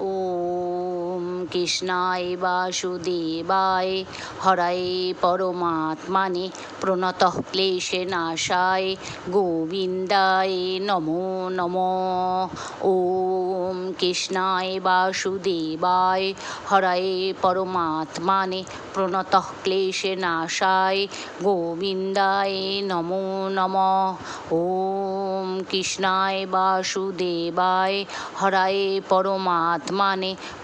ॐ कृष्णाय वासुदेवाय हरये परमात्मने प्रणतः क्लेशनाशाय गोविन्दाय नमो नमः। ॐ कृष्णाय वासुदेवाय हरये परमात्मने प्रणतः क्लेशनाशाय गोविन्दाय नमो नमः। ॐ कृष्णाय वासुदेवाय हरये परमात्मने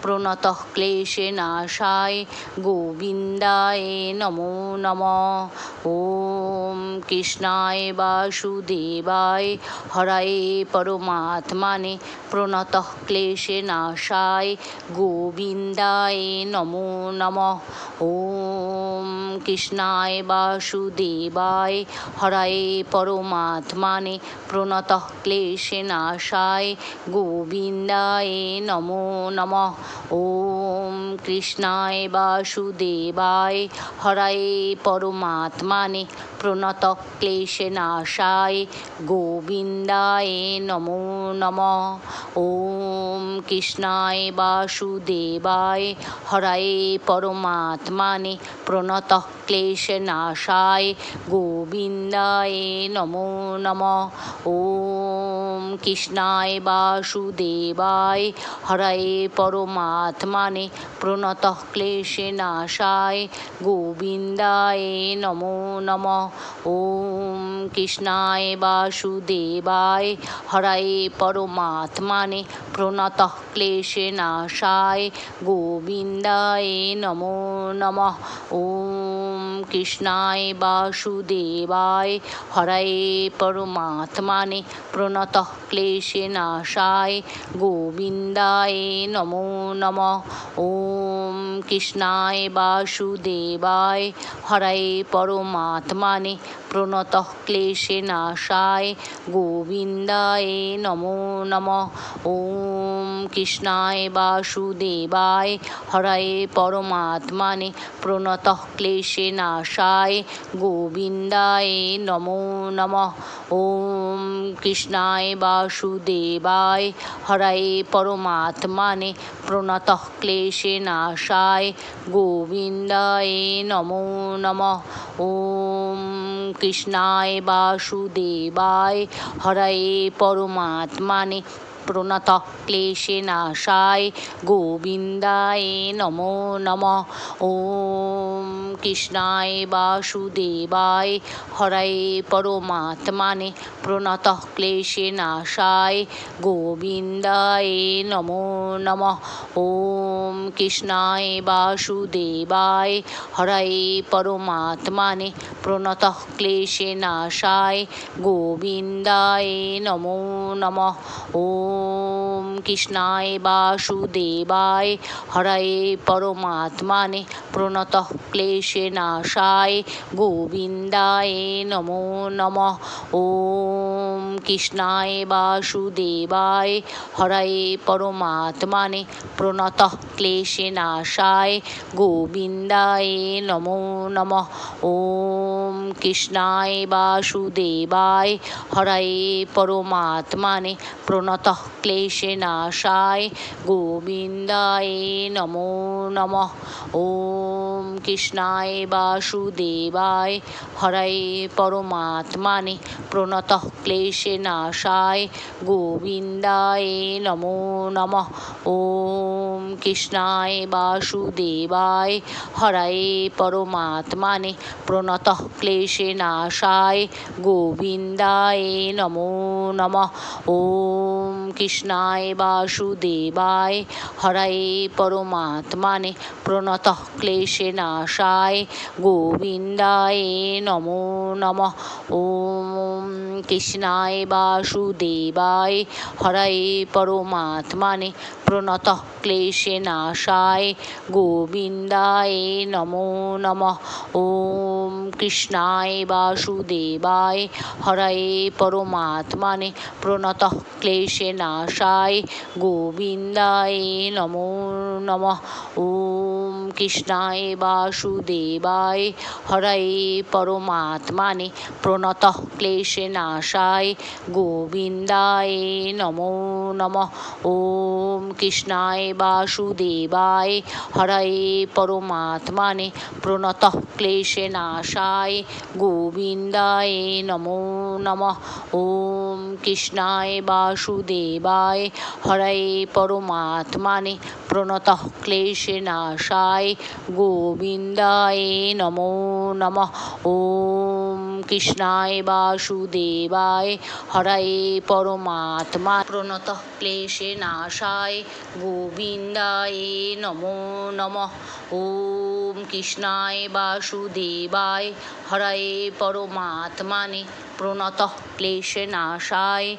प्रणतः क्लेशनाशाय गोविन्दाय नमो नमः। ॐ कृष्णाय वासुदेवाय हरये परमात्मने प्रणतः क्लेशनाशाय गोविन्दाय नमो नमः। ॐ कृष्णाय वासुदेवाय हरये परमात्मने प्रणतः क्लेशनाशाय गोविन्दाय नमो नमः। ॐ कृष्णाय वासुदेवाय हरये परमात्मने प्रणतः क्लेशनाशाय गोविन्दाय नमो नमः। ॐ कृष्णाय वासुदेवाय हरये परमात्मने प्रणतः क्लेशनाशाय गोविन्दाय नमो नमः। ॐ कृष्णाय वासुदेवाय हरये परमात्मने प्रणतः क्लेशनाशाय गोविन्दाय नमो नमः। ॐ कृष्णाय वासुदेवाय हरये परमात्मने प्रणतः क्लेशनाशाय गोविन्दाय नमो नमः। ॐ कृष्णाय वासुदेवाय हरये परमात्मने प्रणतः क्लेशनाशाय गोविन्दाय नमो नमः। ॐ कृष्णाय वासुदेवाय हरये परमात्मने प्रणतः क्लेशनाशाय गोविन्दाय नमो नमः। ॐ कृष्णाय वासुदेवाय हरये परमात्मने प्रणतः क्लेशनाशाय गोविन्दाय नमो नमः। ॐ कृष्णाय वासुदेवाय हरये परमात्मने प्रणतः क्लेशनाशाय गोविन्दाय नमो नमः। ॐ कृष्णाय वासुदेवाय हरये परमात्मने प्रणतः क्लेशनाशाय गोविन्दाय नमो नमः। ॐ कृष्णाय वासुदेवाय हरये परमात्मने प्रणतः क्लेशनाशाय गोविन्दाय नमो नमः। ॐ कृष्णाय वासुदेवाय हरये परमात्मने प्रणतः क्लेशनाशाय गोविन्दाय नमो नमः। ॐ कृष्णाय वासुदेवाय हरये परमात्मने प्रणतः क्लेशनाशाय गोविन्दाय नमो नमः। ॐ कृष्णाय वासुदेवाय हरये परमात्मने प्रणतः क्लेशनाशाय गोविन्दाय नमो नमः। ॐ कृष्णाय वासुदेवाय हरये परमात्मने प्रणतः क्लेशनाशाय गोविन्दाय नमो नमः। ॐ कृष्णाय वासुदेवाय हरये परमात्मने प्रणतः क्लेशनाशाय गोविन्दाय नमो नमः। ॐ कृष्णाय वासुदेवाय हरये परमात्मने प्रणतः क्लेशनाशाय गोविन्दाय नमो नमः। ॐ कृष्णाय वासुदेवाय हरये परमात्मने प्रणतः क्लेशनाशाय गोविन्दाय नमो नमः। ॐ कृष्णाय वासुदेवाय हरये परमात्मने प्रणतः क्लेशनाशाय गोविन्दाय नमो नमः। ॐ कृष्णाय वासुदेवाय हरये परमात्मने प्रणतः क्लेशनाशाय गोविन्दाय नमो नमः। ॐ কৃষ্ণায় বাসুদেবায় হরয়ে পরমাত্মনে প্রণতঃ ক্লেশনাশায় গোবিন্দায় নমো নমঃ। ওম কৃষ্ণায় বাসুদেবায় হরয়ে পরমাত্মনে প্রণতঃ ক্লেশনাশায় গোবিন্দায় নমো নমঃ। ওম কৃষ্ণায় বাসুদেবায় হরয়ে পরমাত্মনে প্রণতঃ ক্লেশনাশায় গোবিন্দায় নমো নমঃ। ওম কৃষ্ণায় বাসুদেবায় হরয়ে পরমাত্মা প্রণতঃ ক্লেশনাশায় গোবিন্দায় নমো নমঃ। ওম কৃষ্ণায় বাসুদেবায় হরয়ে পরমাত্মনে প্রণতঃ ক্লেশনাশায়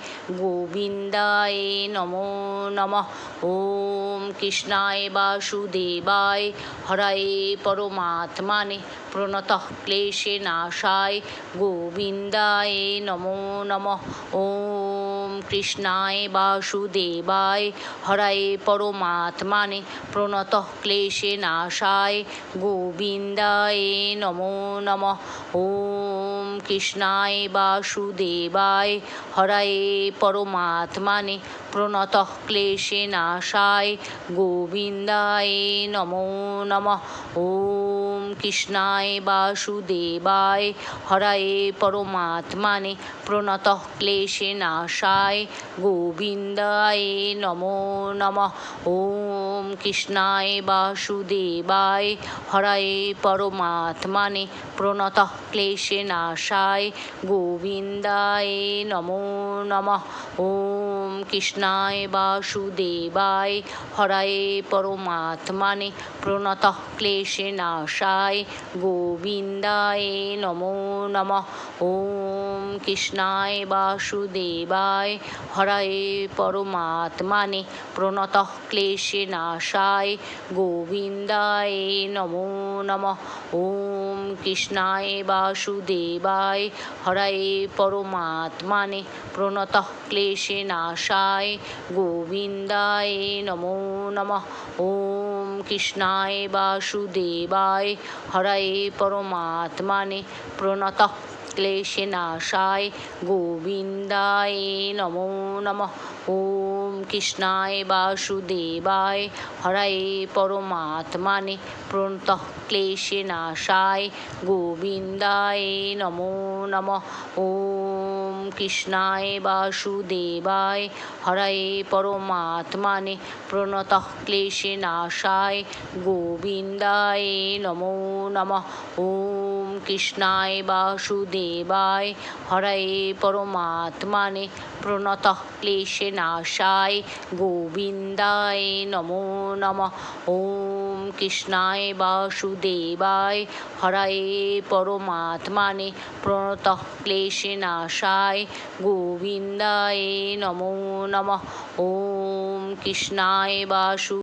গোবিন্দায় নমো নমঃ। ওম কৃষ্ণায় বাসুদেবায় হরয়ে পরমাত্মনে প্রণতঃ ক্লেশনাশায় গোবিন্দায় নমো নমঃ। ওম কৃষ্ণায় বাসুদেবায় হরয়ে পরমাত্মনে প্রণতঃ ক্লেশনাশায় গোবিন্দায় নমো নমঃ। ওম কৃষ্ণায় বাসুদেবায় হরয়ে পরমাত্মনে প্রণতঃ ক্লেশনাশায় গোবিন্দায় নমো নমঃ। ওম কৃষ্ণায় বাসুদেবায় হরয়ে পরমাত্মনে প্রণতঃ ক্লেশনাশায় গোবিন্দায় নমো নমঃ। ওম কৃষ্ণায় বাসুদেবায় হরয়ে পরমাত্মনে প্রণতঃ ক্লেশনাশায় গোবিন্দায় নমো নমঃ। ওম কৃষ্ণায় বাসুদেবায় হরয়ে পরমাত্মনে প্রণতঃ ক্লেশনাশায় গোবিন্দায় নমো নমঃ। ওম কৃষ্ণায় বাসুদেবায় হরয়ে পরমাত্মনে প্রণতঃ ক্লেশনাশায় গোবিন্দায় নমো নমঃ। ওম কৃষ্ণায় বাসুদেবায় হরয়ে পরমাত্মনে প্রণতঃ ক্লেশনাশায় গোবিন্দায় নমো নমঃ। ওম কৃষ্ণায় বাসুদেবায় হরয়ে পরমাত্মনে প্রণতঃ ক্লেশনাশায় গোবিন্দায় নমো নমঃ। ওম কৃষ্ণায় বাসুদেবায় হরয়ে পরমাত্মনে প্রণতঃ ক্লেশনাশায় গোবিন্দায় নমো নমঃ। ওম কৃষ্ণায় বাসুদেবায় হরয়ে পরমাত্মনে প্রণতঃ ক্লেশনাশায় গোবিন্দায় নমো নমঃ। ওম কৃষ্ণায় বাসুদেবায় হরয়ে পরমাত্মনে প্রণতঃ ক্লেশনাশায় গোবিন্দায় নমো নমঃ। ওম কৃষ্ণায় বাসুদেবায় হরয়ে পরমাত্মনে প্রণতঃ ক্লেশনাশায় গোবিন্দায় নমো নমঃ। ওম কৃষ্ণায় বাসু